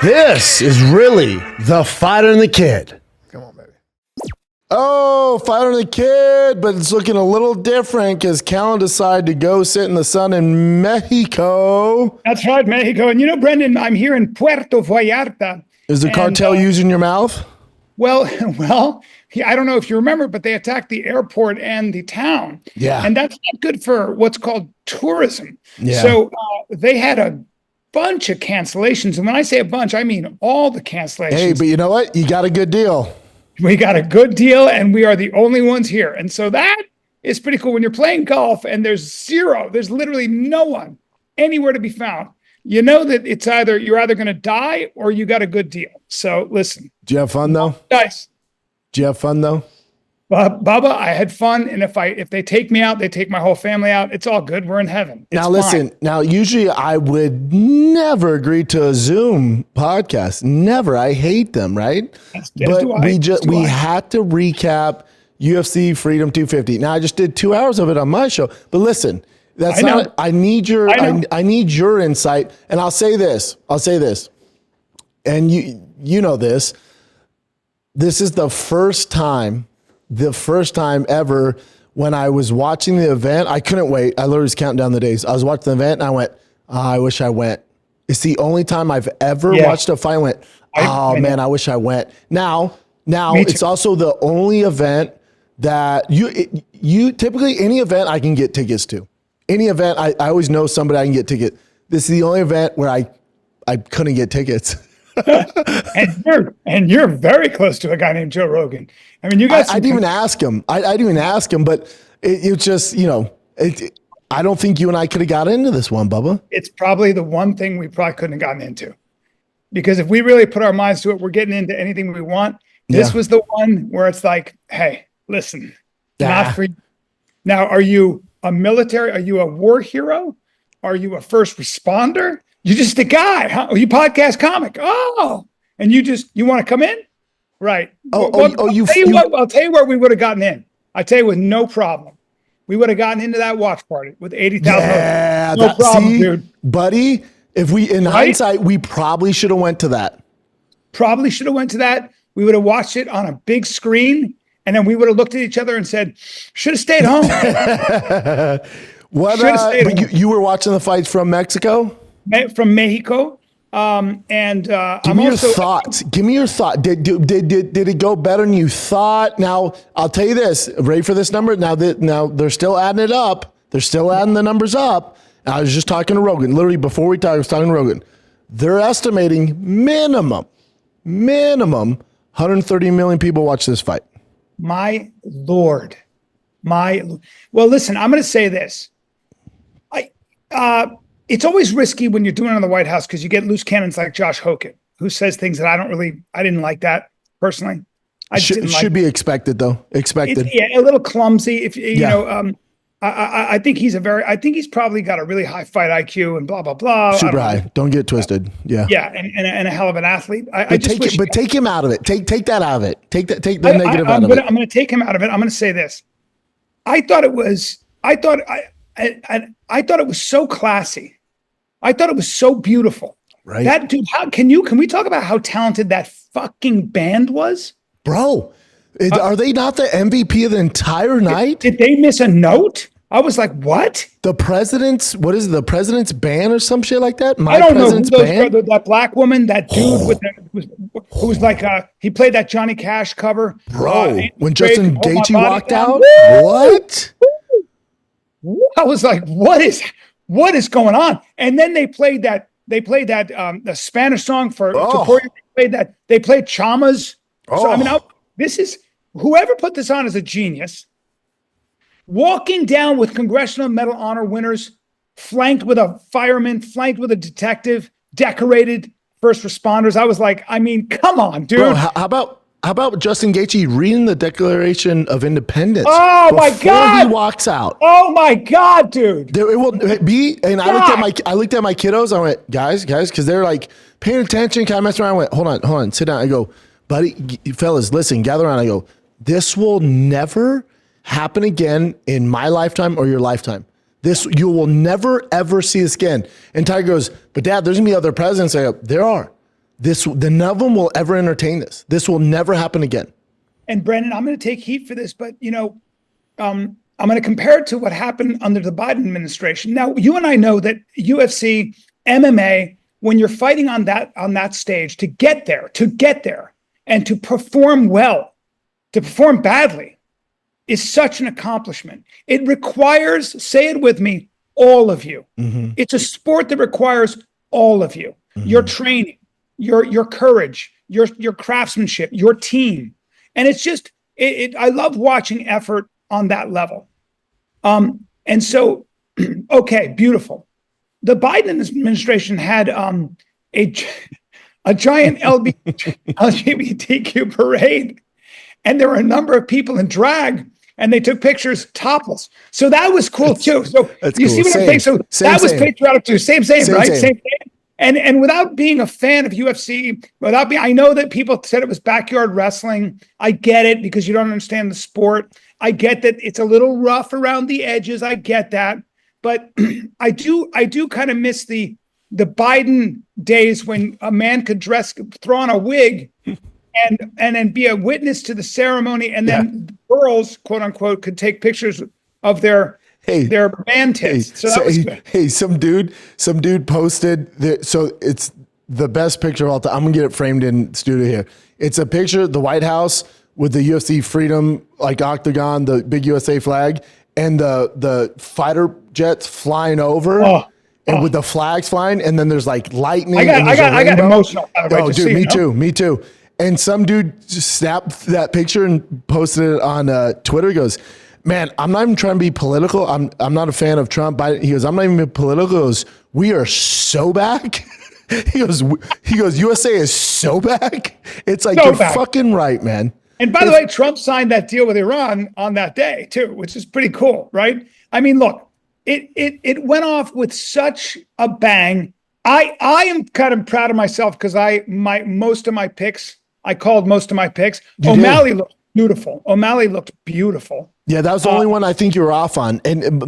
This is really the Fighter and the Kid. Come on, baby. Oh, Fighter and the Kid, but it's looking a little different because Callen decided to go sit in the sun in Mexico. That's right, Mexico. And you know, Brendan, I'm here in Puerto Vallarta. Is the cartel using your mouth? Well, I don't know if you remember, but they attacked the airport and the town. Yeah. And that's not good for what's called tourism. Yeah. So they had a bunch of cancellations. And when I say a bunch, I mean all the cancellations. Hey, but you know what? You got a good deal. We got a good deal, and we are the only ones here. And so that is pretty cool. When you're playing golf and there's literally no one anywhere to be found. You know that you're either going to die or you got a good deal. So listen. Do you have fun though? Guys. Do you have fun though? Bubba, I had fun, and if they take me out, they take my whole family out. It's all good. We're in heaven. It's now listen. fine. Now usually I would never agree to a Zoom podcast. Never. I hate them. Right? But we had to recap UFC Freedom 250. Now I just did 2 hours of it on my show. But listen, I need your insight. And I'll say this. And you know this. This is the first time ever when I was watching the event. I couldn't wait. I literally was counting down the days. I was watching the event and I went, I wish I went. It's the only time I've ever watched a fight and went, man, I wish I went. Now it's also the only event that you typically, any event I can get tickets to. Any event, I always know somebody I can get tickets. This is the only event where I couldn't get tickets. and you're very close to a guy named Joe Rogan. I mean, you guys. I didn't even ask him. I didn't even ask him, but it's just, I don't think you and I could have got into this one, Bubba. It's probably the one thing we probably couldn't have gotten into, because if we really put our minds to it, we're getting into anything we want. This was the one where it's like, hey, listen, not for you. Now, are you a military? Are you a war hero? Are you a first responder? You're just a guy, huh? Are you podcast comic? Oh, and you want to come in? Right. I'll tell you where we would have gotten in. I tell you with no problem. We would have gotten into that watch party with 80,000. Yeah, no problem, dude. Buddy, if we, in hindsight, we probably should have went to that. We would have watched it on a big screen, and then we would have looked at each other and said, should have stayed home. You were watching the fights from Mexico? From Mexico. Give me your thoughts. Did it go better than you thought? Now, I'll tell you this. Ready for this number? Now they're still adding it up. They're still adding the numbers up. I was just talking to Rogan. Literally before we talked, I was talking to Rogan. They're estimating minimum 130 million people watch this fight. My Lord. Well, listen, I'm going to say this. It's always risky when you're doing it in the White House because you get loose cannons like Josh Hokit, who says things that I didn't like that personally. Should be expected though. A little clumsy. I think he's probably got a really high fight IQ and blah, blah, blah. Super high. Don't get twisted. Yeah. Yeah. And a hell of an athlete. Take him out of it. Take that out of it. Take the negative out of it. I'm going to take him out of it. I'm going to say this. I thought it was so classy. I thought it was so beautiful. Right. That dude, can we talk about how talented that fucking band was? Bro, are they not the MVP of the entire night? Did they miss a note? I was like, what? The president's band or some shit like that? I don't know that black woman, that dude who was like, he played that Johnny Cash cover. Bro, when Justin Gaethje walked out? What? I was like, what is going on? And then they played that the Spanish song for Topuria. They played Chamas. So I mean, whoever put this on is a genius. Walking down with Congressional Medal of Honor winners, flanked with a fireman, flanked with a detective, decorated first responders. I was like, I mean, come on, dude. Bro, how about Justin Gaethje reading the Declaration of Independence? Oh my God! Before he walks out. Oh my God, dude! It will be. And I looked at my kiddos. I went, guys, because they're like paying attention, kind of messing around. I went, hold on, sit down. I go, buddy, fellas, listen, gather around. I go, this will never happen again in my lifetime or your lifetime. You will never ever see this again. And Tiger goes, but Dad, there's gonna be other presidents. I go, there are. None of them will ever entertain this. This will never happen again. And Brandon, I'm going to take heat for this, but I'm going to compare it to what happened under the Biden administration. Now, you and I know that UFC, MMA, when you're fighting on that stage, to get there, and to perform well, to perform badly, is such an accomplishment. It requires, say it with me, all of you. Mm-hmm. It's a sport that requires all of you. Mm-hmm. Your training, your courage, your craftsmanship, your team. And it's just, I love watching effort on that level. And so, okay, beautiful. The Biden administration had a giant LGBTQ parade, and there were a number of people in drag, and they took pictures topless. So that was cool too. So you see what I'm saying? So that was patriotic too. Same, right? Same. And without being a fan of UFC, I know that people said it was backyard wrestling. I get it because you don't understand the sport. I get that it's a little rough around the edges. I get that. But I do kind of miss the Biden days when a man could throw on a wig and then be a witness to the ceremony, and then girls, quote unquote, could take pictures of their band tits. So that was good. Hey, some dude posted so it's the best picture of all time. I'm gonna get it framed in studio here. It's a picture of the White House with the UFC Freedom like octagon, the big USA flag, and the fighter jets flying over, with the flags flying, and then there's like lightning. I got emotional. Oh, dude, me too. And some dude just snapped that picture and posted it on Twitter. He goes, "Man, I'm not even trying to be political. I'm not a fan of Trump." Biden. He goes, "I'm not even political." He goes, "We are so back." He goes, "USA is so back." It's like, you're fucking right, man. And by the way, Trump signed that deal with Iran on that day too, which is pretty cool, right? I mean, look, it went off with such a bang. I am kind of proud of myself because I called most of my picks. O'Malley looked beautiful. Yeah, that was the only one I think you were off on. And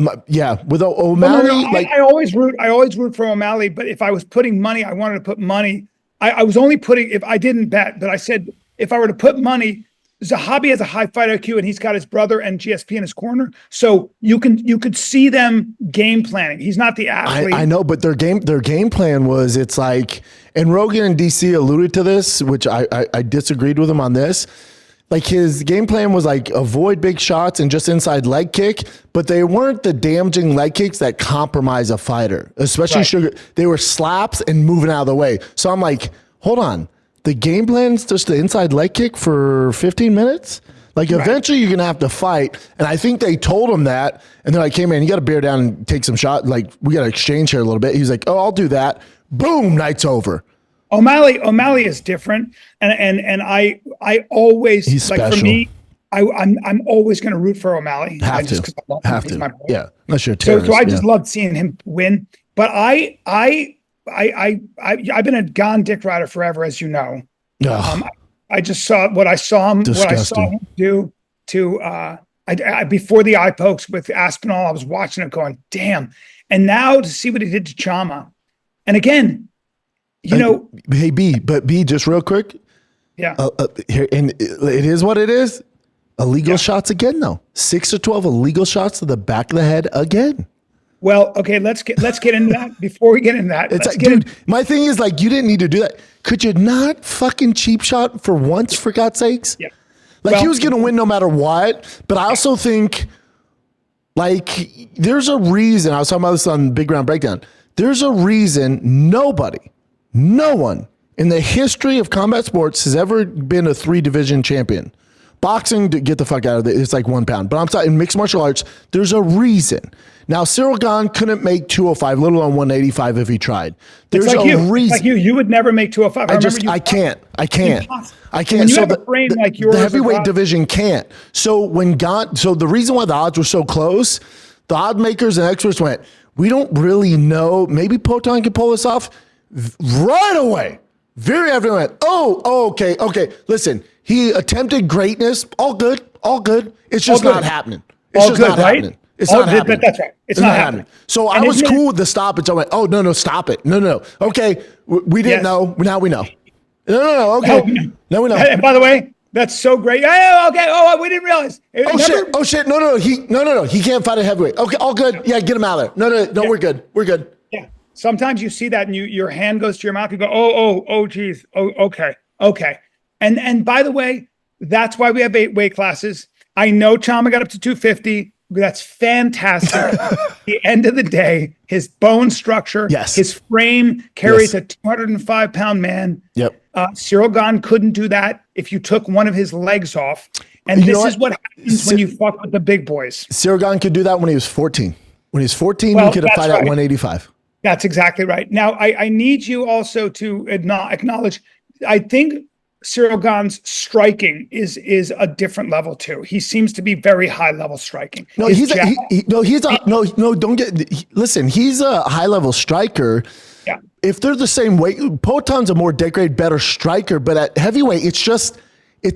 with O'Malley, I always root for O'Malley. But if I was putting money, I wanted to put money. I was only putting, if I didn't bet, but I said if I were to put money, Zahabi has a high fight IQ, and he's got his brother and GSP in his corner. So you could see them game planning. He's not the athlete. I know, but their game plan was, it's like, and Rogan and DC alluded to this, which I disagreed with him on this. Like, his game plan was like avoid big shots and just inside leg kick, but they weren't the damaging leg kicks that compromise a fighter, especially Sugar. They were slaps and moving out of the way. So I'm like, hold on. The game plan's just the inside leg kick for 15 minutes? Like, eventually you're going to have to fight. And I think they told him that. And they're like, hey, man, you got to bear down and take some shot. Like, we got to exchange here a little bit. He's like, oh, I'll do that. Boom, night's over. O'Malley is different. And I always, he's like, special. for me, I'm always going to root for O'Malley. Have to. He's my boy. Yeah. Unless you're a terrorist. So I just loved seeing him win. But I've been a Gane dick rider forever, as you know. I just saw what I saw him do to before the eye pokes with Aspinall. I was watching it going, damn. And now to see what he did to Chama. And again, hey, B, just real quick. Yeah. Here, and it is what it is. Illegal shots again, though. 6 or 12 illegal shots to the back of the head again. Well, okay, let's get into that. Before we get into that, my thing is, like, you didn't need to do that. Could you not fucking cheap shot for once, for God's sakes? Yeah. Like, he was going to win no matter what. But I also think, like, there's a reason. I was talking about this on Big Round Breakdown. There's a reason no one in the history of combat sports has ever been a 3-division champion. Boxing, to get the fuck out of it, it's like 1 pound. But I'm sorry, in mixed martial arts, there's a reason. Now, Ciryl Gane couldn't make 205, let alone 185 if he tried. There's like a reason. It's like you would never make 205. I can't. When you have a frame like yours, the heavyweight division can't. So the reason why the odds were so close, the odd makers and experts went, we don't really know. Maybe Poton can pull this off right away. Very everyone went, okay. Listen, he attempted greatness. All good. It's just not happening. It's just not happening. It's not happening. That's right. It's not happening. So I was cool with the stoppage. I went, no, stop it. No. Okay, we didn't know. Now we know. No. Okay. No, we know. And by the way, that's so great. Yeah, okay. Oh, we didn't realize. Oh shit. No. He can't fight a heavyweight. Okay, all good. Yeah, get him out of there. No. Yeah. We're good. Yeah. Sometimes you see that and your hand goes to your mouth. You go, oh, geez. Oh, okay. And by the way, that's why we have 8 weight classes. I know Chama got up to 250. That's fantastic. At the end of the day, his bone structure, his frame carries a 205-pound man. Yep. Ciryl Gane couldn't do that if you took one of his legs off. And this is what happens when you fuck with the big boys. Ciryl Gane could do that when he was 14. When he was 14, he could have fought at 185. That's exactly right. Now, I need you also to acknowledge, I think Ciryl Gane's striking is a different level too. He seems to be very high level striking. No, he's a high level striker. Yeah. If they're the same weight, Poaton's a more decorated, better striker, but at heavyweight, it's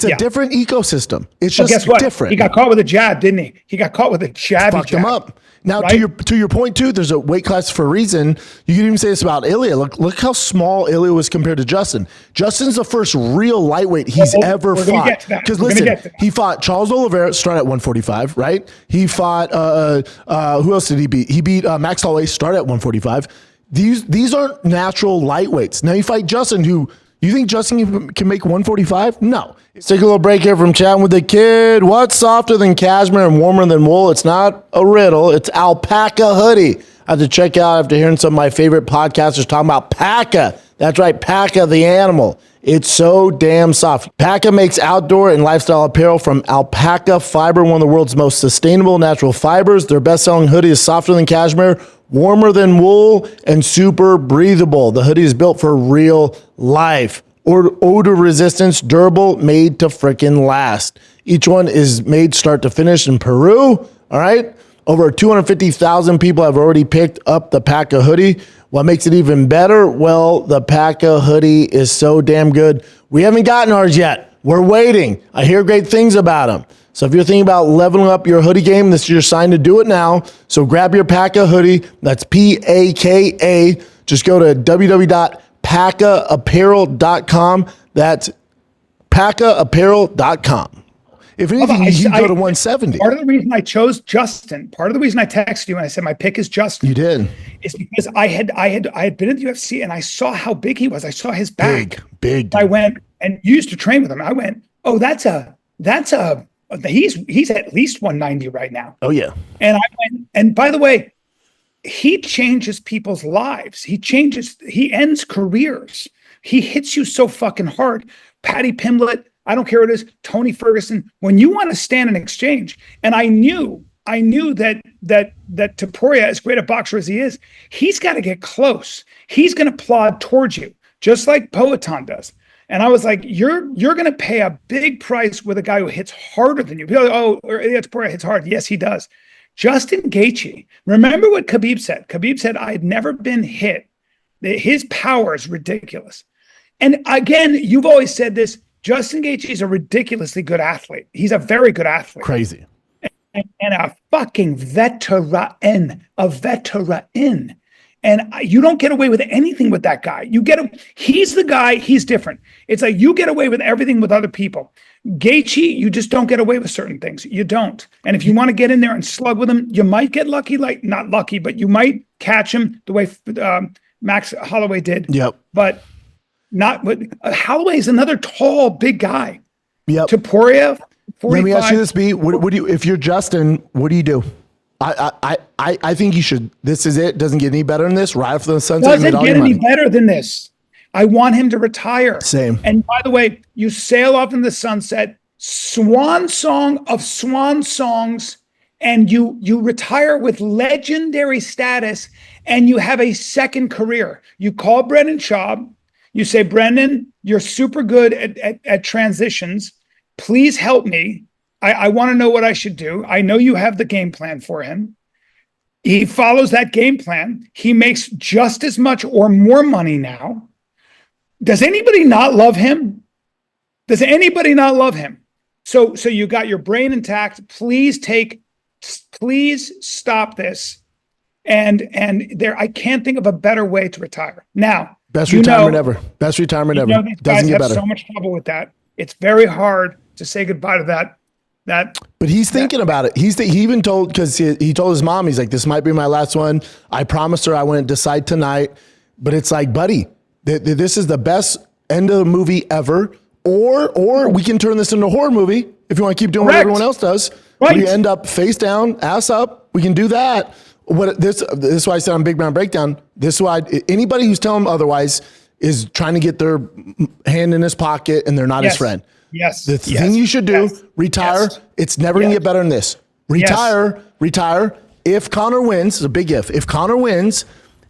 a different ecosystem. It's just guess what? Different. He got caught with a jab, didn't he? He got caught with a jab. Fucked him up. Now, right? to your point too, there's a weight class for a reason. You can even say this about Ilia. Look how small Ilia was compared to Justin. Justin's the first real lightweight he's ever fought. Because listen, he fought Charles Oliveira, start at 145, right? He fought who else did he beat? He beat Max Holloway, start at 145. These aren't natural lightweights. Now you fight Justin, who you think Justin can make 145? No. Let's take a little break here from chatting with the kid. What's softer than cashmere and warmer than wool? It's not a riddle. It's alpaca hoodie. I have to check out after hearing some of my favorite podcasters talking about Paca. That's right, Paca the animal. It's so damn soft. Paca makes outdoor and lifestyle apparel from alpaca fiber, one of the world's most sustainable natural fibers. Their best-selling hoodie is softer than cashmere, warmer than wool, and super breathable. The hoodie is built for real life. Odor resistance, durable, made to frickin' last. Each one is made start to finish in Peru. All right. Over 250,000 people have already picked up the Paca hoodie. What makes it even better? Well, the Paca hoodie is so damn good. We haven't gotten ours yet. We're waiting. I hear great things about them. So if you're thinking about leveling up your hoodie game, this is your sign to do it now. So grab your Paca hoodie. That's Paka. Just go to www.pacaapparel.com. That's pacaapparel.com. If anything, you can go to 170. Part of the reason I chose Justin, part of the reason I texted you and I said my pick is Justin. You did. Is because I had been in the UFC and I saw how big he was. I saw his back. Big. I went and used to train with him. I went, oh, he's at least 190 right now. Oh yeah. And I went, and by the way, he changes people's lives. He ends careers. He hits you so fucking hard. Paddy Pimblett, I don't care what it is, Tony Ferguson, when you want to stand and exchange, and I knew that Topuria, as great a boxer as he is, he's got to get close. He's going to plod towards you, just like Poaton does. And I was like, you're going to pay a big price with a guy who hits harder than you. People are like, oh, Ilia Topuria hits hard. Yes, he does. Justin Gaethje, remember what Khabib said? Khabib said, I had never been hit. His power is ridiculous. And again, you've always said this, Justin Gaethje is a ridiculously good athlete. He's a very good athlete. Crazy. And a fucking veteran. And you don't get away with anything with that guy. He's the guy, he's different. It's like you get away with everything with other people. Gaethje, you just don't get away with certain things. You don't. And if you want to get in there and slug with him, you might get lucky, like not lucky, but you might catch him the way Max Holloway did. Yep. But Holloway is another tall, big guy. Yep. Topuria, 45. Let me ask you this, B. What do you, if you're Justin, what do you do? I think you should. This is it. Doesn't get any better than this. Right off the sunset. Doesn't get any better than this. I want him to retire. Same. And by the way, you sail off in the sunset, swan song of swan songs, and you retire with legendary status, and you have a second career. You call Brendan Schaub. You say, Brendan, you're super good at transitions. Please help me. I want to know what I should do. I know you have the game plan for him. He follows that game plan. He makes just as much or more money now. Does anybody not love him? Does anybody not love him? So you got your brain intact. Please stop this. And there, I can't think of a better way to retire. Now, Best retirement ever. Best retirement ever. These Doesn't guys get have better. so much trouble with that. It's very hard to say goodbye to that. But he's thinking about it. He even told, because he told his mom, he's like, this might be my last one. I promised her I wouldn't decide tonight. But it's like, buddy, this is the best end of the movie ever. Or we can turn this into a horror movie if you want to keep doing what everyone else does. Right. We end up face down, ass up. We can do that. This is why I said on Big Brown Breakdown, this is why anybody who's telling him otherwise is trying to get their hand in his pocket and they're not his friend. Yes. The thing you should do, retire. Yes. It's never going to get better than this. Retire. If Conor wins, it's a big if Conor wins,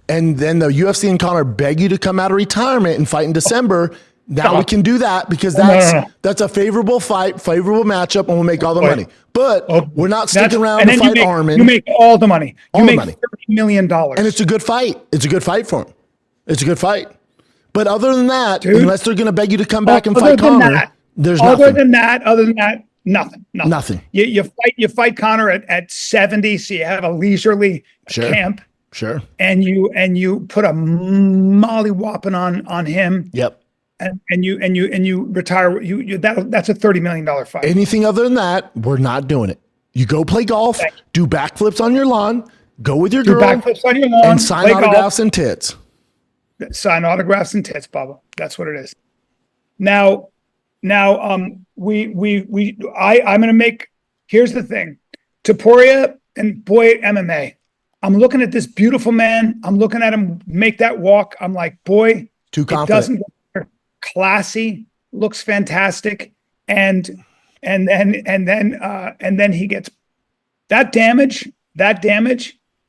and then the UFC and Conor beg you to come out of retirement and fight in December, now we can do that because that's a favorable fight, favorable matchup, and we'll make all the money. But we're not sticking around to fight Armin. You make all the money. You make $30 million. And it's a good fight. It's a good fight for him. It's a good fight. But other than that, unless they're going to beg you to come back and fight Conor, there's nothing. Other than that, nothing. You fight Conor at 70, so you have a leisurely camp. Sure. And you put a mollywhopping on him. Yep. And you retire. That's a $30 million fight. Anything other than that, we're not doing it. You go play golf, do backflips on your lawn, go with your girl, backflips on your lawn, and sign autographs and tits. Sign autographs and tits, Bubba. That's what it is. Now, I'm going to make. Here's the thing, Topuria and boy MMA. I'm looking at this beautiful man. I'm looking at him make that walk. I'm like, boy, too confident. Doesn't get classy. Looks fantastic, and then he gets that damage.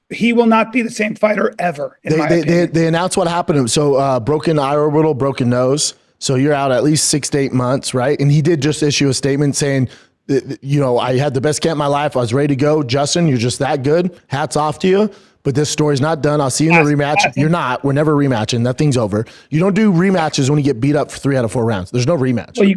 He will not be the same fighter ever. They announced what happened. So broken eye orbital, broken nose. So you're out at least 6 to 8 months, right? And he did just issue a statement saying, I had the best camp of my life. I was ready to go. Justin, you're just that good. Hats off to you. But this story's not done. I'll see you in the rematch. You're not. We're never rematching. That thing's over. You don't do rematches when you get beat up for 3 out of 4 rounds. There's no rematch. Well,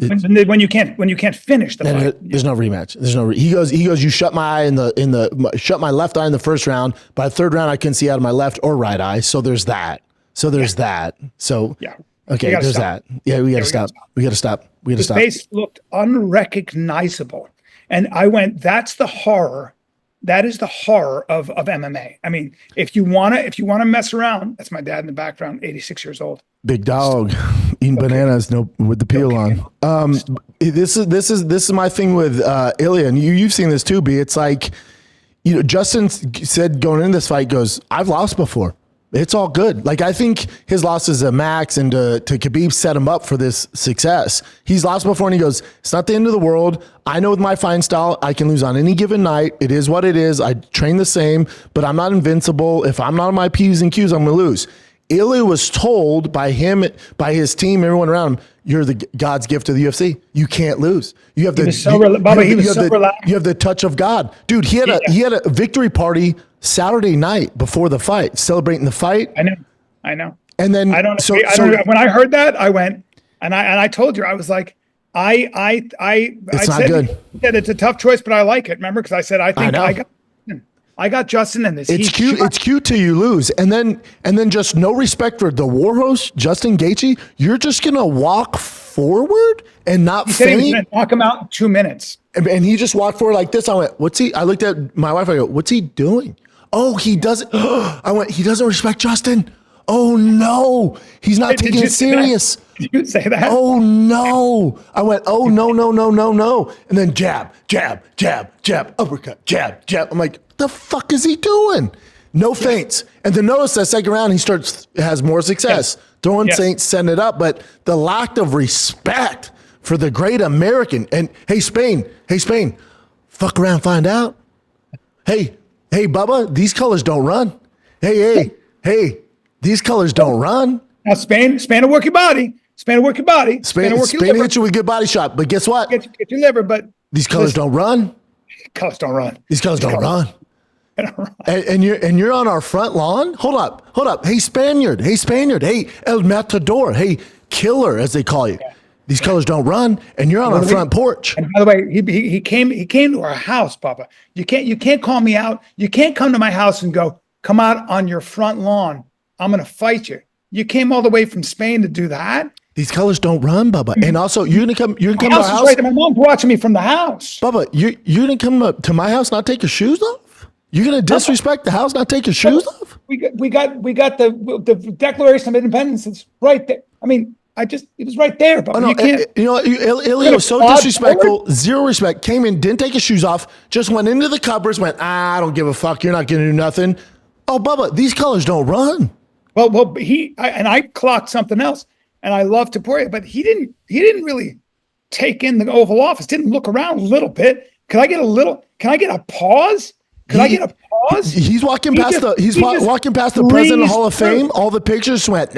when you can't finish the fight. There's no rematch. He goes. You shut my eye shut my left eye in the first round. By the 3rd round, I couldn't see out of my left or right eye. So there's that. So yeah. Okay, there's that. Yeah, we got to stop. The face looked unrecognizable. And I went, that's the horror. That is the horror of MMA. I mean, if you wanna mess around, that's my dad in the background, 86 years old. Big dog eating bananas, with the peel on. This is my thing with Ilia, and you've seen this too, B. It's like, Justin said going into this fight, goes, I've lost before. It's all good. Like, I think his losses to Max and to Khabib set him up for this success. He's lost before, and he goes, it's not the end of the world. I know with my fighting style, I can lose on any given night. It is what it is. I train the same, but I'm not invincible. If I'm not on my P's and Q's, I'm going to lose. Ilia was told by his team, everyone around him, you're the God's gift to the UFC. You can't lose. You have he so relaxed. You have the touch of God. Dude, he had a victory party Saturday night before the fight, celebrating the fight. I know. And then I don't know. When I heard that, I went and I told you, I was like, it's not good. It's a tough choice, but I like it. Remember, because I said I got Justin in this. It's cute. It's cute till you lose, and then just no respect for the war host, Justin Gaethje. You're just gonna walk forward and not faint. He was gonna knock him out in 2 minutes, and he just walked forward like this. I went, "What's he?" I looked at my wife. I go, "What's he doing?" Oh, he doesn't. I went, "He doesn't respect Justin." Oh no, he's not taking it serious. Did you say that? Oh no! I went, oh no, and then jab, uppercut, jab. I'm like, the fuck is he doing? No feints. And then notice that second round, he has more success. Throwing feints, setting it up, but the lack of respect for the great American. And hey, Spain, fuck around, find out. Hey, Bubba, these colors don't run. Hey, these colors don't run. Now Spain will work your body. Spain will hit you with a good body shot. But guess what? Get your liver, but these colors don't run. Colors don't run. These colors don't run. And you're on our front lawn? Hold up. Hey, Spaniard. Hey, El Matador. Hey, killer, as they call you. Yeah. These colors don't run, and you're on our front porch. And by the way, he came to our house, Papa. You can't call me out. You can't come to my house and go, come out on your front lawn. I'm going to fight you. You came all the way from Spain to do that. These colors don't run, Bubba. And also, you're gonna come to our house. Right, my mom's watching me from the house. Bubba, you're gonna come up to my house, not take your shoes off? You're gonna disrespect the house, not take your shoes off? We got the Declaration of Independence. It's right there. I mean, it was right there, but you can't. Ilya was so disrespectful, zero respect. Came in, didn't take his shoes off, just went into the cupboards, went, I don't give a fuck. You're not gonna do nothing. Oh, Bubba, these colors don't run. Well, I clocked something else, and I love Topuria, but he didn't really take in the Oval Office. Didn't look around a little bit. Can I get a pause? He's walking past the President of the Hall of Fame. All the pictures went,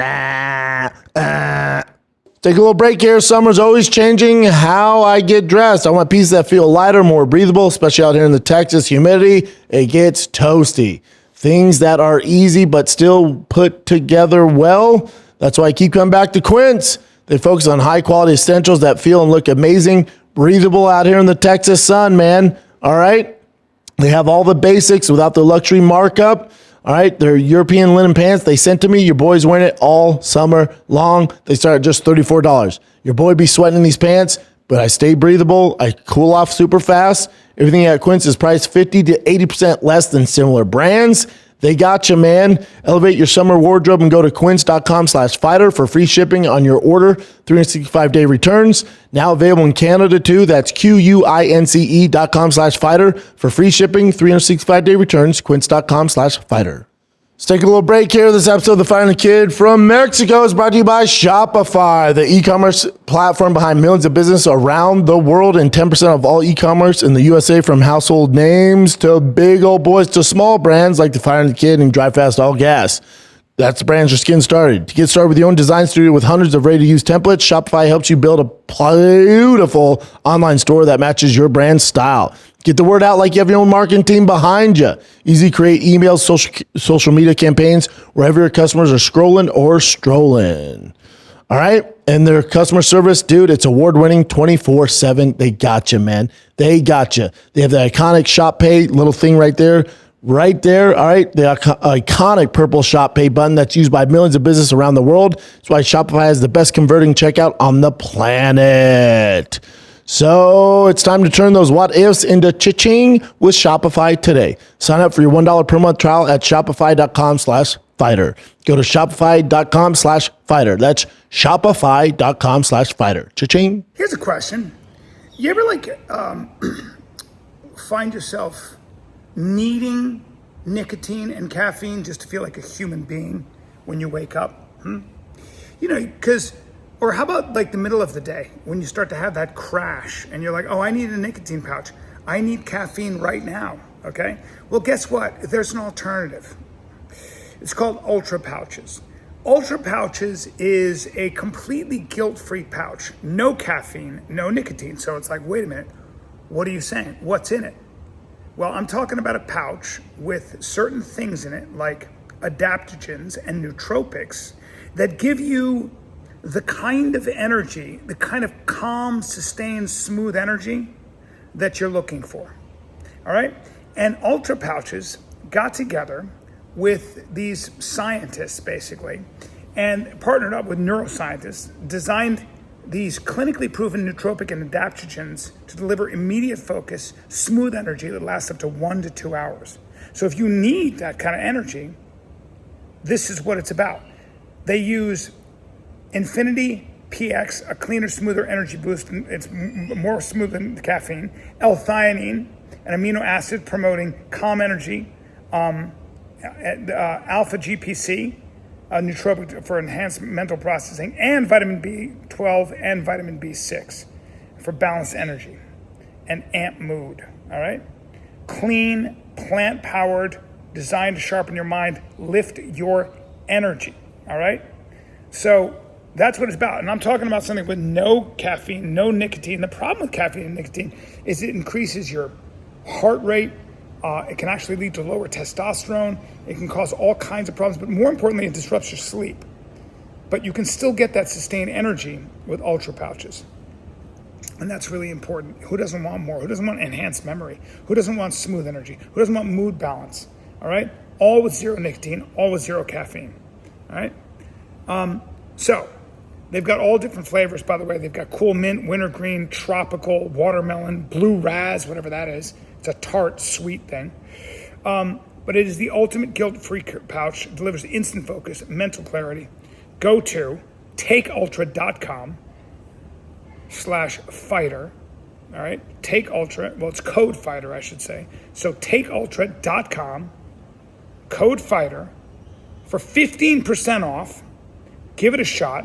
Take a little break here. Summer's always changing how I get dressed. I want pieces that feel lighter, more breathable, especially out here in the Texas humidity. It gets toasty. Things that are easy but still put together well. That's why I keep coming back to Quince. They focus on high-quality essentials that feel and look amazing, breathable out here in the Texas sun, man. All right? They have all the basics without the luxury markup. All right? They're European linen pants. They sent to me. Your boy's wearing it all summer long. They start at just $34. Your boy be sweating in these pants, but I stay breathable. I cool off super fast. Everything at Quince is priced 50 to 80% less than similar brands. They got you, man. Elevate your summer wardrobe and go to quince.com/fighter for free shipping on your order, 365-day returns. Now available in Canada too. That's QUINCE.com/fighter for free shipping, 365-day returns, quince.com/fighter. Let's take a little break here. This episode of The Fighter and the Kid from Mexico is brought to you by Shopify, the e-commerce platform behind millions of business around the world and 10% of all e-commerce in the USA, from household names to big old boys to small brands like The Fighter and the Kid and Drive Fast All Gas. That's the brands just getting started. To get started with your own design studio with hundreds of ready-to-use templates, Shopify helps you build a beautiful online store that matches your brand style. Get the word out like you have your own marketing team behind you. Easy to create emails, social media campaigns, wherever your customers are scrolling or strolling. All right? And their customer service, dude, it's award-winning 24/7. They got you, man. They got you. They have the iconic Shop Pay little thing right there. Right there, all right, the iconic purple Shop Pay button that's used by millions of businesses around the world. That's why Shopify has the best converting checkout on the planet. So it's time to turn those what ifs into cha-ching with Shopify today. Sign up for your $1 per month trial at shopify.com/fighter. Go to shopify.com/fighter. That's shopify.com/fighter. Cha-ching. Here's a question. You ever find yourself needing nicotine and caffeine just to feel like a human being when you wake up? Or how about like the middle of the day when you start to have that crash and you're like, oh, I need a nicotine pouch. I need caffeine right now, okay? Well, guess what? There's an alternative. It's called Ultra Pouches. Ultra Pouches is a completely guilt-free pouch. No caffeine, no nicotine. So it's like, wait a minute, what are you saying? What's in it? Well, I'm talking about a pouch with certain things in it, like adaptogens and nootropics, that give you the kind of energy, the kind of calm, sustained, smooth energy that you're looking for. All right? And Ultra Pouches got together with these scientists, basically, and partnered up with neuroscientists, designed these clinically proven nootropic and adaptogens to deliver immediate focus, smooth energy that lasts up to 1 to 2 hours. So if you need that kind of energy, this is what it's about. They use Infinity PX, a cleaner, smoother energy boost. It's more smooth than caffeine. L-theanine, an amino acid promoting calm energy. Alpha GPC, a nootropic for enhanced mental processing, and vitamin B12 and vitamin B6 for balanced energy and amp mood. All right, clean, plant-powered, designed to sharpen your mind, lift your energy. All right, so that's what it's about. And I'm talking about something with no caffeine, no nicotine. The problem with caffeine and nicotine is it increases your heart rate. It can actually lead to lower testosterone. It can cause all kinds of problems, but more importantly, it disrupts your sleep. But you can still get that sustained energy with Ultra Pouches. And that's really important. Who doesn't want more? Who doesn't want enhanced memory? Who doesn't want smooth energy? Who doesn't want mood balance? All right? All with zero nicotine, all with zero caffeine. All right? So they've got all different flavors, by the way. They've got cool mint, wintergreen, tropical, watermelon, blue raz, whatever that is. It's a tart, sweet thing. But it is the ultimate guilt-free pouch. It delivers instant focus, mental clarity. Go to takeultra.com/fighter. All right, Take Ultra. Well, it's code fighter, I should say. So takeultra.com, code fighter, for 15% off. Give it a shot.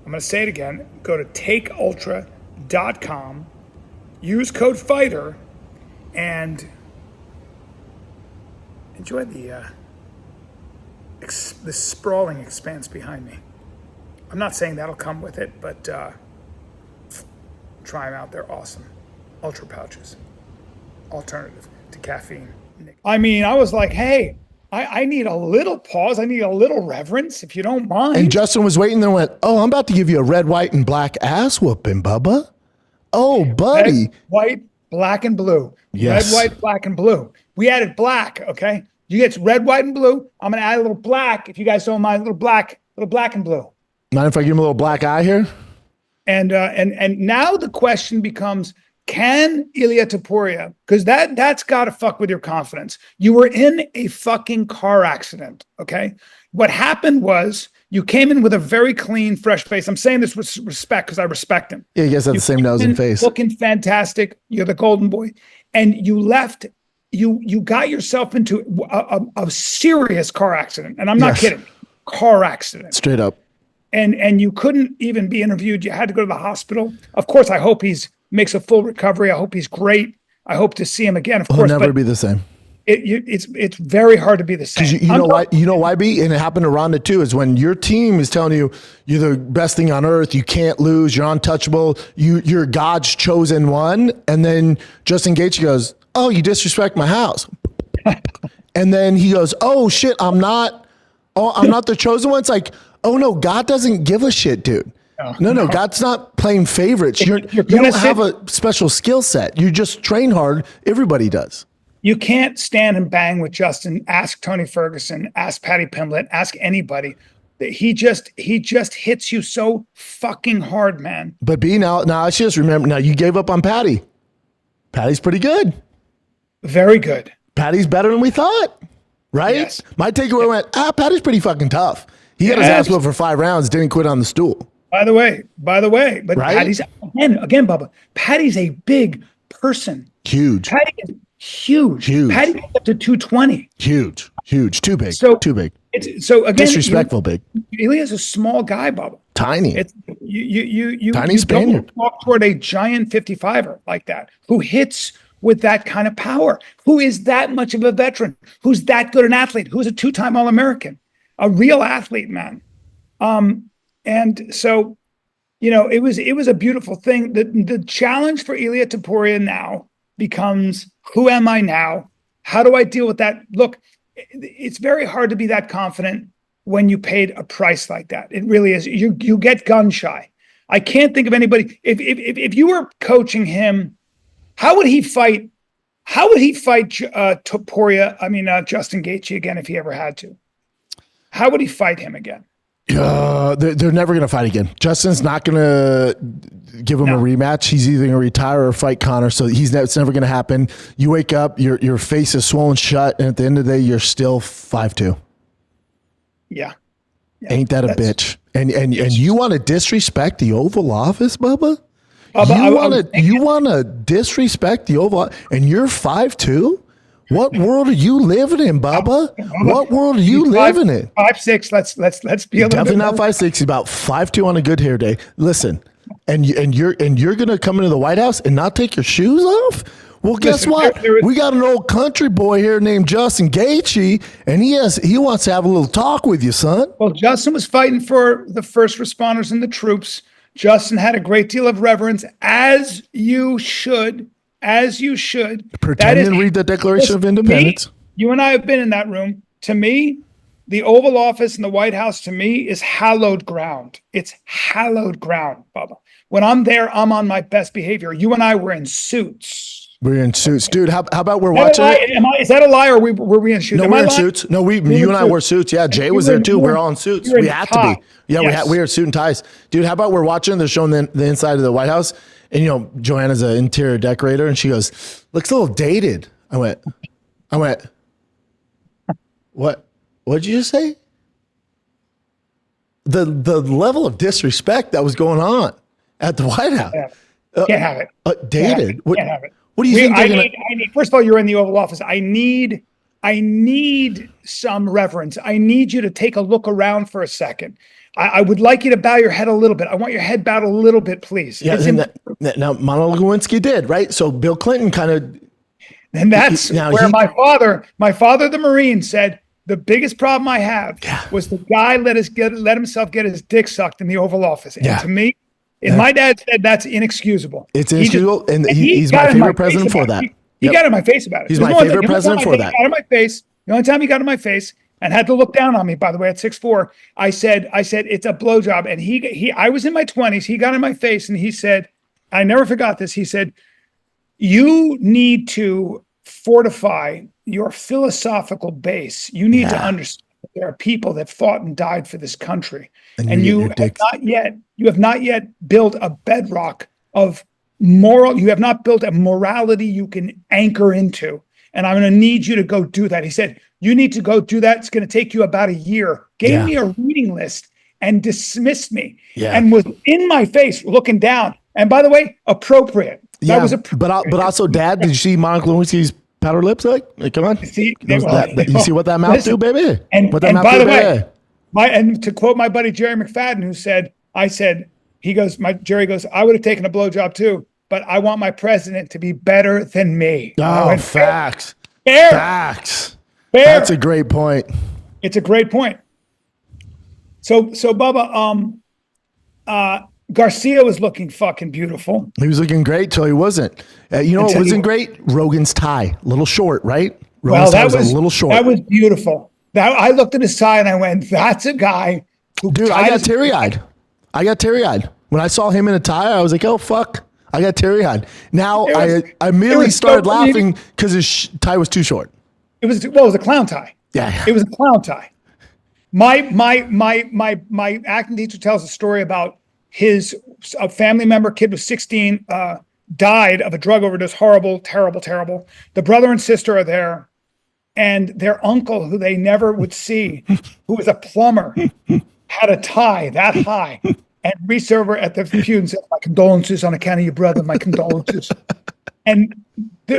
I'm going to say it again. Go to takeultra.com, use code fighter, and enjoy the sprawling expanse behind me. I'm not saying that'll come with it, but try them out. They're awesome. Ultra pouches. Alternative to caffeine. I mean, I was like, hey, I need a little pause. I need a little reverence, if you don't mind. And Justin was waiting there and went, oh, I'm about to give you a red, white, and black ass whooping, Bubba. Oh, buddy. Red, white, black, and blue. Yes. Red, white, black, and blue. We added black, okay? You get red, white, and blue. I'm going to add a little black, if you guys don't mind, a little black and blue. Mind if I give him a little black eye here? And now the question becomes, can Ilia Topuria, because that's got to fuck with your confidence. You were in a fucking car accident, okay? What happened was you came in with a very clean, fresh face. I'm saying this with respect because I respect him. Yeah, you guys have the same nose and face. Looking fantastic. You're the golden boy. And you left, you got yourself into a serious car accident. And I'm not kidding. Car accident. Straight up. And you couldn't even be interviewed. You had to go to the hospital. Of course, I hope makes a full recovery. I hope he's great. I hope to see him again. Of course, he'll never be the same. It's very hard to be the same. You know why? You know why, B? And it happened to Ronda too. Is when your team is telling you you're the best thing on earth. You can't lose. You're untouchable. You're God's chosen one. And then Justin Gaethje goes, "Oh, you disrespect my house." And then he goes, "Oh shit, I'm not. Oh, I'm not the chosen one." It's like, oh no, God doesn't give a shit, dude. No, God's not playing favorites. You don't have a special skill set. You just train hard. Everybody does. You can't stand and bang with Justin. Ask Tony Ferguson. Ask Patty Pimblett. Ask anybody. He just hits you so fucking hard, man. But B, now I just remember. Now you gave up on Patty. Patty's pretty good. Very good. Patty's better than we thought, right? Yes. My takeaway went, Patty's pretty fucking tough. He got his ass whooped for 5 rounds. Didn't quit on the stool. By the way, but right? Patty's again, Bubba. Patty's a big person. Huge. Patty is huge. Patty gets up to 220. Huge. Too big. Too big. So again, disrespectful big. Elia's a small guy, Bubba. Tiny. It's you tiny Spaniard. Don't walk toward a giant 55er like that who hits with that kind of power, who is that much of a veteran, who's that good an athlete, who's a 2-time All-American, a real athlete, man. And so, it was a beautiful thing. The challenge for Ilia Topuria now becomes, who am I now? How do I deal with that? Look, it's very hard to be that confident when you paid a price like that. It really is. You get gun shy. I can't think of anybody. If you were coaching him, how would he fight? How would he fight Topuria? I mean, Justin Gaethje again, if he ever had to. How would he fight him again? They're never going to fight again. Justin's not going to give him a rematch. He's either going to retire or fight Conor. So it's never going to happen. You wake up, your face is swollen shut, and at the end of the day, you're still 5'2". Yeah. Ain't that a bitch? And you want to disrespect the Oval Office, Bubba? You want to disrespect the Oval Office, and you're 5'2"? What world are you living in, Bubba? What world are you living in? 5'6". Let's be a little definitely not 5'6". He's about 5'2" on a good hair day. Listen, and you're gonna come into the White House and not take your shoes off? Well, guess what? We got an old country boy here named Justin Gaethje, and he wants to have a little talk with you, son. Well, Justin was fighting for the first responders and the troops. Justin had a great deal of reverence, as you should. Pretend and read the Declaration of Independence. You and I have been in that room. To me, the Oval Office and the White House, to me, is hallowed ground. It's hallowed ground, Bubba. When I'm there, I'm on my best behavior. You and I were in suits. We're in suits, dude. How about we're watching it? Is that a lie, or were we in suits? No, we're in suits. No, you and I wore suits. Yeah, Jay was there too. We're all in suits. We had to be. Yeah, we are suit and ties, dude. How about we're watching? They're showing the inside of the White House, and Joanna's an interior decorator, and she goes, "Looks a little dated." I went, "What? What'd you just say?" The level of disrespect that was going on at the White House. Can't have it. Dated. Can't have it. What do you think? I need. First of all, you're in the Oval Office. I need some reverence. I need you to take a look around for a second. I would like you to bow your head a little bit. I want your head bowed a little bit, please. Yeah. Now, Monica Lewinsky did, right? So Bill Clinton kind of. And that's where my father, the Marine, said the biggest problem I have was the guy let himself get his dick sucked in the Oval Office. And to me, my dad said that's inexcusable. It's inexcusable, and he's my favorite president for that. He got in my face about it. He's my favorite president for that. He got in my face. The only time he got in my face and had to look down on me, by the way, at 6'4", I said it's a blowjob. And I was in my 20s. He got in my face and he said, I never forgot this. He said, you need to fortify your philosophical base. You need to understand that there are people that fought and died for this country. And you have not yet built a bedrock of moral. You have not built a morality you can anchor into. And I'm going to need you to go do that. He said, you need to go do that. It's going to take you about a year. Gave me a reading list and dismissed me and was in my face looking down. And by the way, appropriate. That was appropriate. But also, Dad, did you see Monica Lewinsky's powder lips? Like come on. You see what that mouth do, baby? And by the way, and to quote my buddy Jerry McFadden, who said, Jerry goes, I would have taken a blowjob too, but I want my president to be better than me. Oh, facts. Fair. Facts. Fair. That's a great point. It's a great point. So Bubba, Garcia was looking fucking beautiful. He was looking great till he wasn't. What wasn't great? Rogan's tie. A little short, right? Rogan's tie was a little short. That was beautiful. I looked at his tie and I went, that's a guy who. Dude, I got teary-eyed. When I saw him in a tie, I was like, oh, fuck. I got teary-eyed. Now I immediately started laughing because his tie was too short. It was a clown tie. Yeah. It was a clown tie. My acting teacher tells a story about a family member, kid was 16, died of a drug overdose. Horrible, terrible, terrible. The brother and sister are there. And their uncle, who they never would see, who was a plumber, had a tie that high and reached over at the pew and said, my condolences on account of your brother, my condolences. And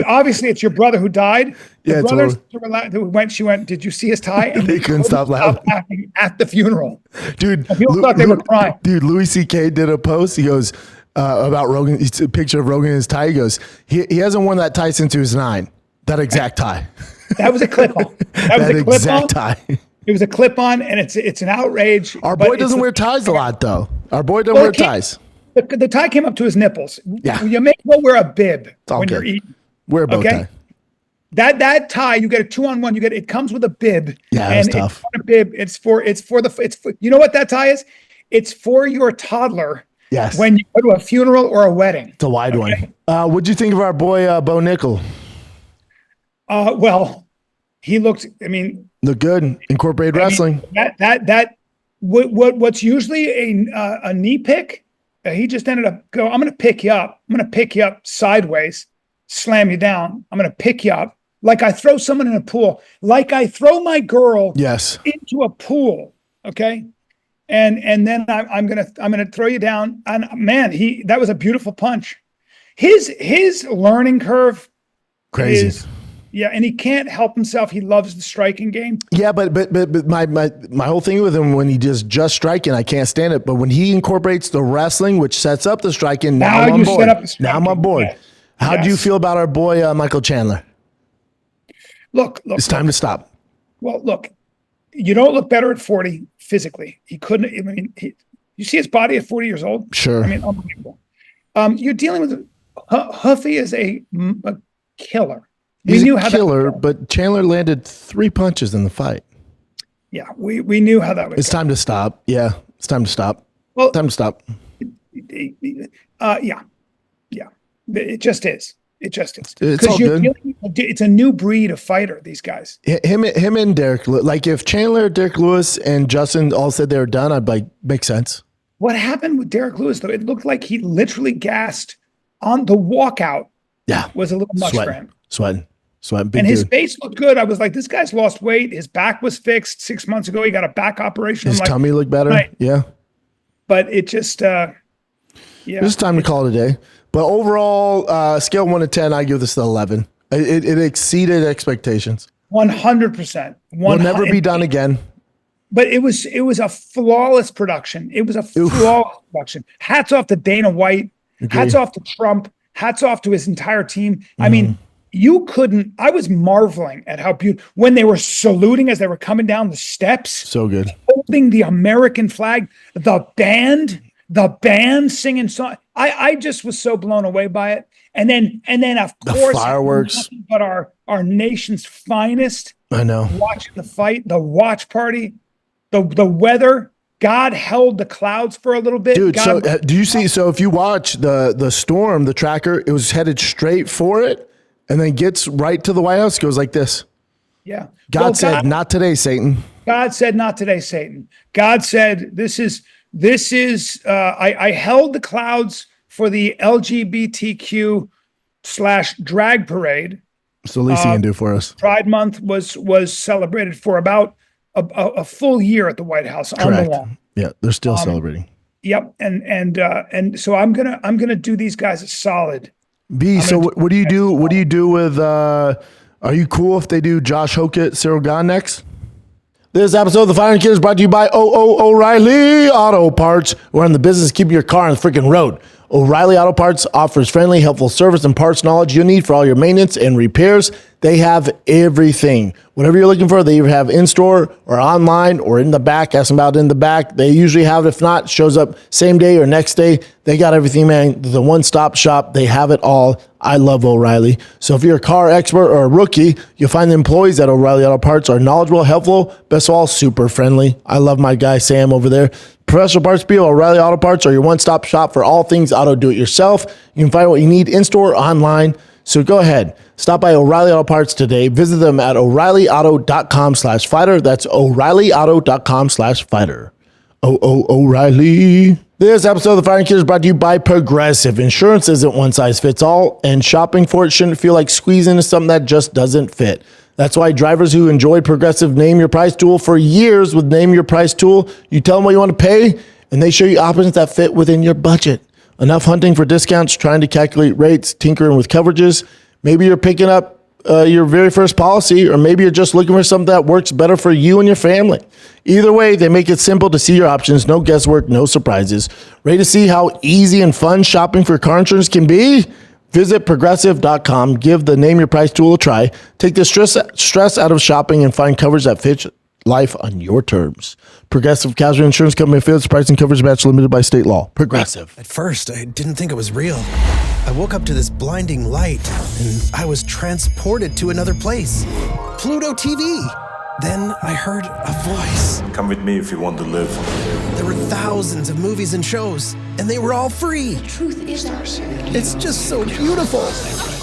obviously it's your brother who died. The brother she went, did you see his tie? And they couldn't stop laughing at the funeral. Dude, people thought they were crying. Dude, Louis C.K. did a post. He goes, about Rogan, it's a picture of Rogan in his tie. He goes, he hasn't worn that tie since he was 9. That exact tie. That was a clip-on. That was a clip-on. Tie. It was a clip-on, and it's an outrage. Our boy doesn't wear ties a lot, though. Our boy doesn't wear ties. The tie came up to his nipples. Yeah. You may well wear a bib when you're eating. Wear a bow tie. That tie, you get a 2-on-1. It comes with a bib. Yeah, that's tough. A bib. It's for you know what that tie is? It's for your toddler. Yes. When you go to a funeral or a wedding. It's a wide one. What'd you think of our boy Bo Nickal? Well, he looked. Look good. Incorporated wrestling. What's usually a knee pick, he just ended up I'm going to pick you up. I'm going to pick you up sideways, slam you down. I'm going to pick you up like I throw someone in a pool, like I throw my girl into a pool. Okay, and then I'm gonna throw you down. And man, that was a beautiful punch. His learning curve, crazy. And he can't help himself. He loves the striking game. Yeah, but my whole thing with him when he just striking, I can't stand it. But when he incorporates the wrestling, which sets up the striking, now I'm on board. Now I'm on board. Yes. How do you feel about our boy Michael Chandler? Look, it's time to stop. Well, look, you don't look better at 40 physically. He couldn't. You see his body at 40 years old. Sure. Unbelievable. You're dealing with Huffy is a killer. He's a killer, but Chandler landed 3 punches in the fight. Yeah, we knew how that would. It's time to stop. Yeah, it's time to stop. Well, time to stop. Yeah. It just is. It just is. It's all good. It's a new breed of fighter, these guys. Him and Derrick. Like if Chandler, Derrick Lewis, and Justin all said they were done, I'd be like, makes sense. What happened with Derrick Lewis, though? It looked like he literally gassed on the walkout. Yeah. Was a little much for him. Sweating. And his face looked good. I was like, this guy's lost weight. His back was fixed 6 months ago. He got a back operation. His tummy looked better. Right. Yeah. But it just, It's time to call it a day. But overall, scale 1 to 10, I give this an 11. It exceeded expectations. 100%. Will never be done again. But it was a flawless production. It was a flawless production. Hats off to Dana White. Agree. Hats off to Trump. Hats off to his entire team. I mean, I was marveling at how beautiful, when they were saluting as they were coming down the steps. So good. Holding the American flag, the band singing song. I just was so blown away by it. And then of course, fireworks. But our nation's finest. I know. Watching the fight, the watch party, the weather. God held the clouds for a little bit. Dude, so do you see? So if you watch the storm, the tracker, it was headed straight for it and then gets right to the White House, goes like this. Yeah. God said, not today, Satan. God said, not today, Satan. God said, I held the clouds for the LGBTQ / drag parade. It's the least he can do for us. Pride Month was celebrated for about a full year at the White House. Correct. On the lawn. Yeah, they're still celebrating. Yep, and so I'm gonna do these guys a solid. So what do you do? What do you do with? Are you cool if they do Josh Hokit, Ciryl Gane next? This episode of The Fighter Kid is brought to you by O'Reilly Auto Parts. We're in the business of keeping your car on the freaking road. O'Reilly Auto Parts offers friendly, helpful service and parts knowledge you'll need for all your maintenance and repairs. They have everything. Whatever you're looking for, they either have in-store or online or in the back. Ask them about in the back. They usually have it. If not, shows up same day or next day. They got everything, man. The one-stop shop. They have it all. I love O'Reilly. So if you're a car expert or a rookie, you'll find the employees at O'Reilly Auto Parts are knowledgeable, helpful, best of all, super friendly. I love my guy Sam over there. Professional parts people, O'Reilly Auto Parts are your one-stop shop for all things auto do-it-yourself. You can find what you need in-store or online. So go ahead, stop by O'Reilly Auto Parts today. Visit them at O'ReillyAuto.com/fighter. That's O'ReillyAuto.com/fighter. O'Reilly. This episode of The Fighting Kid is brought to you by Progressive. Insurance isn't one size fits all, and shopping for it shouldn't feel like squeezing into something that just doesn't fit. That's why drivers who enjoyed Progressive Name Your Price tool for years with Name Your Price tool, you tell them what you want to pay, and they show you options that fit within your budget. Enough hunting for discounts, trying to calculate rates, tinkering with coverages. Maybe you're picking up your very first policy, or maybe you're just looking for something that works better for you and your family. Either way, they make it simple to see your options, no guesswork, no surprises. Ready to see how easy and fun shopping for car insurance can be? Visit Progressive.com, give the Name Your Price tool a try, take the stress out of shopping, and find coverage that fits life on your terms. Progressive Casualty Insurance Company affiliates, price and coverage match limited by state law. Progressive. At first, I didn't think it was real. I woke up to this blinding light, and I was transported to another place. Pluto TV. Then I heard a voice. Come with me if you want to live. There were thousands of movies and shows, and they were all free. Truth is our city. It's just so beautiful.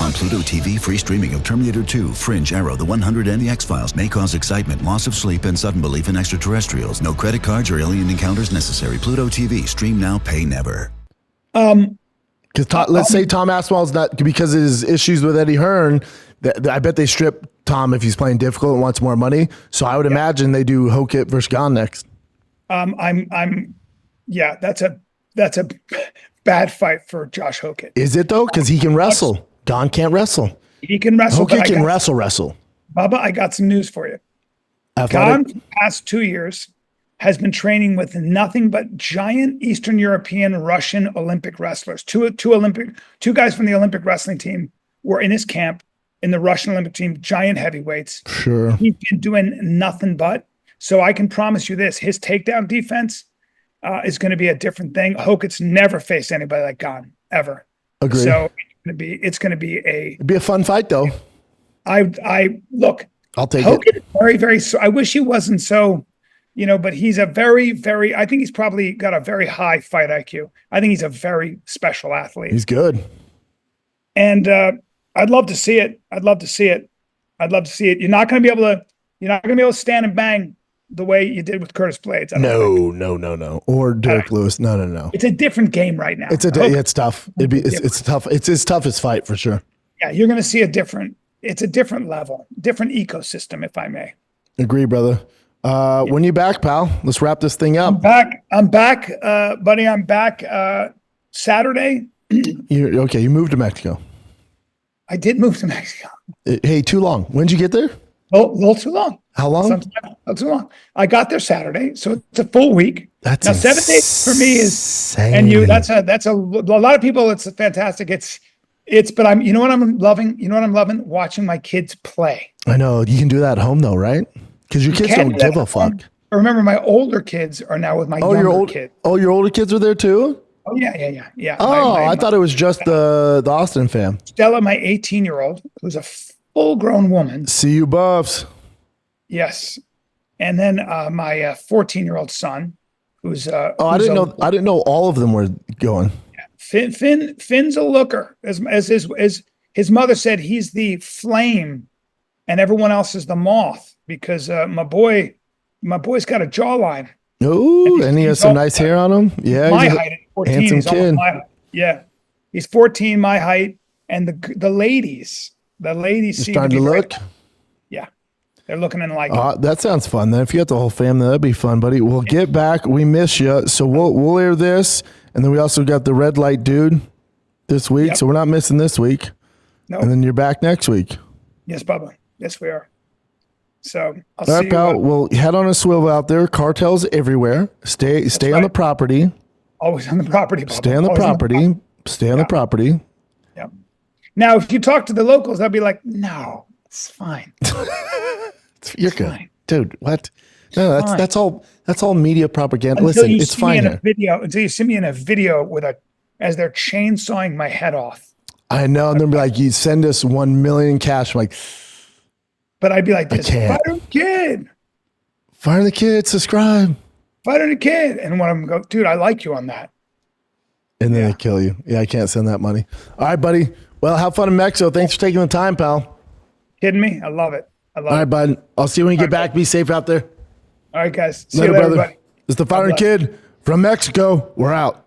On Pluto TV, free streaming of Terminator 2, Fringe, Arrow, The 100, and The X-Files may cause excitement, loss of sleep, and sudden belief in extraterrestrials. No credit cards or alien encounters necessary. Pluto TV. Stream now, pay never. Because let's say Tom Aspinall's not, because of his issues with Eddie Hearn, I bet they strip Tom if he's playing difficult and wants more money. So I would imagine they do Hokit versus Gane next. That's a bad fight for Josh Hokit. Is it though? Because he can wrestle. Gane can't wrestle. He can wrestle. Hokit can wrestle. Bubba, I got some news for you. Athletic. Gane, for the past 2 years, has been training with nothing but giant Eastern European, Russian Olympic wrestlers. Two guys from the Olympic wrestling team were in his camp in the Russian Olympic team, giant heavyweights. Sure. He's been doing nothing but. So I can promise you this, his takedown defense is going to be a different thing. Hokit's never faced anybody like Gane, ever. Agree. So it's going to be It'd be a fun fight though. I look, I'll take Hokit it. Very, very, I wish he wasn't so, but he's a very, very, I think he's probably got a very high fight IQ. I think he's a very special athlete. He's good. And I'd love to see it. I'd love to see it. I'd love to see it. You're not going to be able to stand and bang the way you did with Curtis Blades. No. Or Derrick Lewis. No. It's a different game right now. It's tough. It's tough. It's his toughest fight for sure. Yeah, you're going to see it's a different level, different ecosystem, if I may. Agree, brother. When you back, pal? Let's wrap this thing up. I'm back, buddy. I'm back Saturday. You moved to Mexico. I did move to Mexico. Hey, too long. When'd you get there? A little too long. How long? Not too long. I got there Saturday, so it's a full week. That's now 7 days for me is, and that's a lot of people. It's fantastic. But you know what I'm loving? You know what I'm loving? Watching my kids play. I know you can do that at home though, right? Because your kids don't give a fuck. Remember, my older kids are now with my younger kids. Oh, your older kids are there too? Oh yeah. Oh, I thought it was just the Austin fam. Stella, my 18-year-old, who's a full-grown woman. See you, buffs. Yes, and then my 14-year-old son, who's I didn't know all of them were going. Finn's a looker, as his mother said. He's the flame, and everyone else is the moth because my boy's got a jawline. Oh, and he has some nice hair on him. Yeah, my height at 14. Handsome he's kid. My height. Yeah, he's 14, my height, and the ladies seem starting to look. Yeah, they're looking and liking. That sounds fun. Then if you got the whole family, that'd be fun, buddy. We'll get back. We miss you, so we'll air this, and then we also got the red light dude this week, so we're not missing this week. No, and then you're back next week. Yes, Bubba. Yes, we are. So I'll all see right, pal. We'll head on a swivel out there. Cartels everywhere. Stay on the property. Always on the property. Bubba. Stay on the property. Stay on the property. Yep. Now, if you talk to the locals, they'll be like, "No, it's fine. You're good, fine. Dude. What? No, that's all media propaganda. Until listen, it's fine here. Until you see me in a video as they're chainsawing my head off. I know, and they'll be like, "You send us 1 million cash." I'm like. But I'd be like this, fire the kid. Fire the kid, subscribe. Fire the kid. And when I'm go, dude, I like you on that. And then they kill you. Yeah, I can't send that money. All right, buddy. Well, have fun in Mexico. Thanks for taking the time, pal. Kidding me? I love it. All right, bud. I'll see you when you get back. Be safe out there. All right, guys. See you later, brother. It's the Fire the Kid from Mexico. We're out.